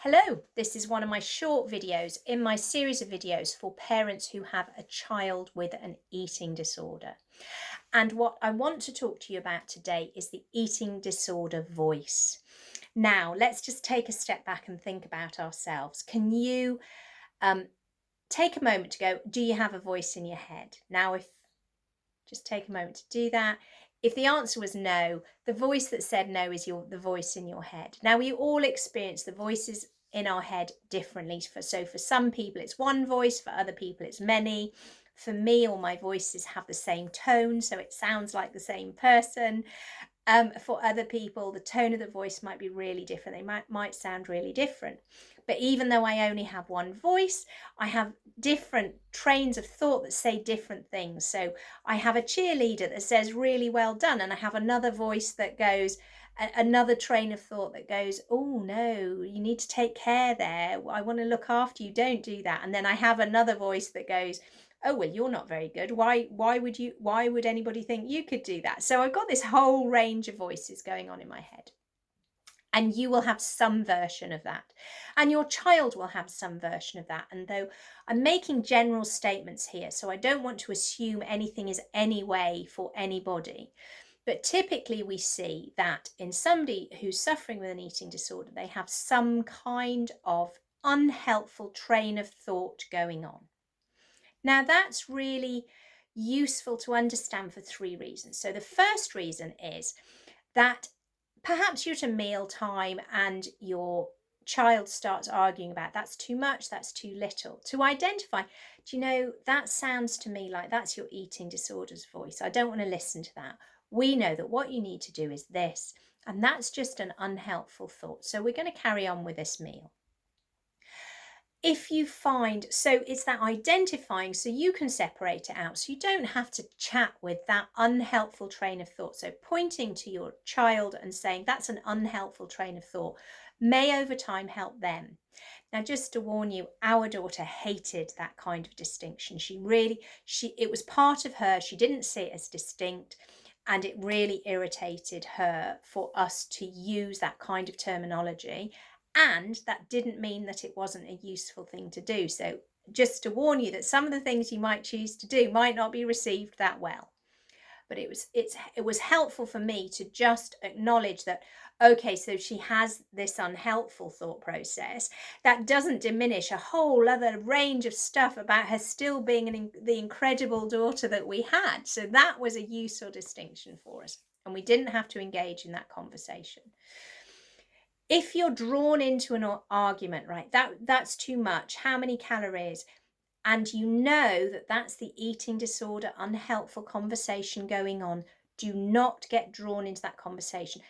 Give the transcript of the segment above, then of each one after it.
Hello, this is one of my short videos in my series of videos for parents who have a child with an eating disorder. And what I want to talk to you about today is the eating disorder voice. Now, let's just take a step back and think about ourselves. Can you um, take a moment to go, do you have a voice in your head? Now, if just take a moment to do that. If the answer was no, the voice that said no is the voice in your head. Now we all experience the voices in our head differently. So for some people it's one voice, for other people it's many. For me, all my voices have the same tone, so it sounds like the same person. For other people, the tone of the voice might be really different. They might sound really different. But even though I only have one voice, I have different trains of thought that say different things. So I have a cheerleader that says really well done, and I have another voice that goes, another train of thought that goes, oh no, you need to take care there. I want to look after you. Don't do that. And then I have another voice that goes, oh well, you're not very good. Why would anybody think you could do that? So I've got this whole range of voices going on in my head, and you will have some version of that, and your child will have some version of that. And though I'm making general statements here, so I don't want to assume anything is any way for anybody, but typically we see that in somebody who's suffering with an eating disorder, they have some kind of unhelpful train of thought going on. Now, that's really useful to understand for three reasons. So, the first reason is that perhaps you're at a meal time and your child starts arguing about that's too much, that's too little. To identify, do you know, that sounds to me like that's your eating disorder's voice. I don't want to listen to that. We know that what you need to do is this, and that's just an unhelpful thought. So, we're going to carry on with this meal. If you find, so it's that identifying, so you can separate it out, so you don't have to chat with that unhelpful train of thought. So pointing to your child and saying that's an unhelpful train of thought may over time help them. Now, just to warn you, our daughter hated that kind of distinction. It was part of her. She didn't see it as distinct, and it really irritated her for us to use that kind of terminology. And that didn't mean that it wasn't a useful thing to do. So, just to warn you that some of the things you might choose to do might not be received that well. But it was helpful for me to just acknowledge that, okay, so she has this unhelpful thought process. That doesn't diminish a whole other range of stuff about her still being the incredible daughter that we had. So that was a useful distinction for us, and we didn't have to engage in that conversation. If you're drawn into an argument, right, that's too much, how many calories, and you know that that's the eating disorder unhelpful conversation going on, do not get drawn into that conversation.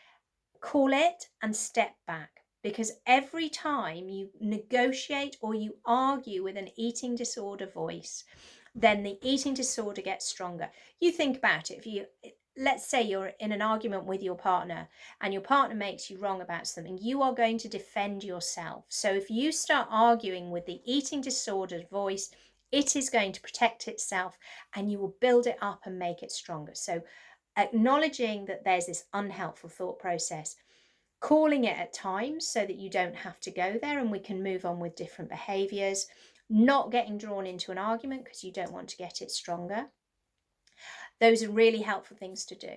Call it and step back, because every time you negotiate or you argue with an eating disorder voice, then the eating disorder gets stronger. You think about it. If you Let's say you're in an argument with your partner and your partner makes you wrong about something, you are going to defend yourself. So if you start arguing with the eating disordered voice, it is going to protect itself, and you will build it up and make it stronger. So acknowledging that there's this unhelpful thought process, calling it at times so that you don't have to go there and we can move on with different behaviors, not getting drawn into an argument because you don't want to get it stronger. Those are really helpful things to do.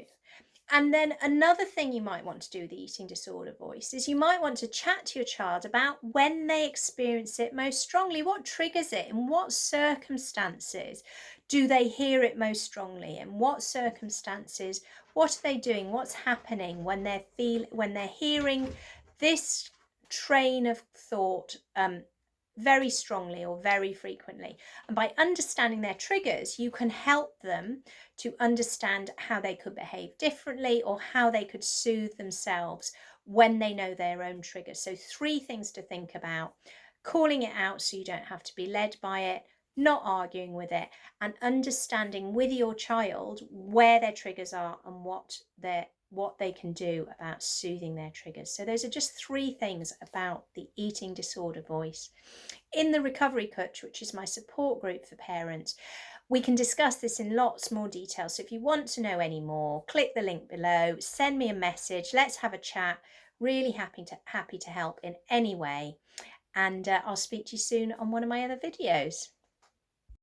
And then another thing you might want to do with the eating disorder voice is you might want to chat to your child about when they experience it most strongly. What triggers it? In what circumstances do they hear it most strongly? In what circumstances? What are they doing? What's happening when they're hearing this train of thought very strongly or very frequently? And by understanding their triggers, you can help them to understand how they could behave differently or how they could soothe themselves when they know their own triggers. So, three things to think about: calling it out so you don't have to be led by it, not arguing with it, and understanding with your child where their triggers are and what they can do about soothing their triggers. So those are just three things about the eating disorder voice. In the Recovery Coach, which is my support group for parents, we can discuss this in lots more detail. So if you want to know any more, click the link below, send me a message, let's have a chat. Really happy to help in any way. And I'll speak to you soon on one of my other videos.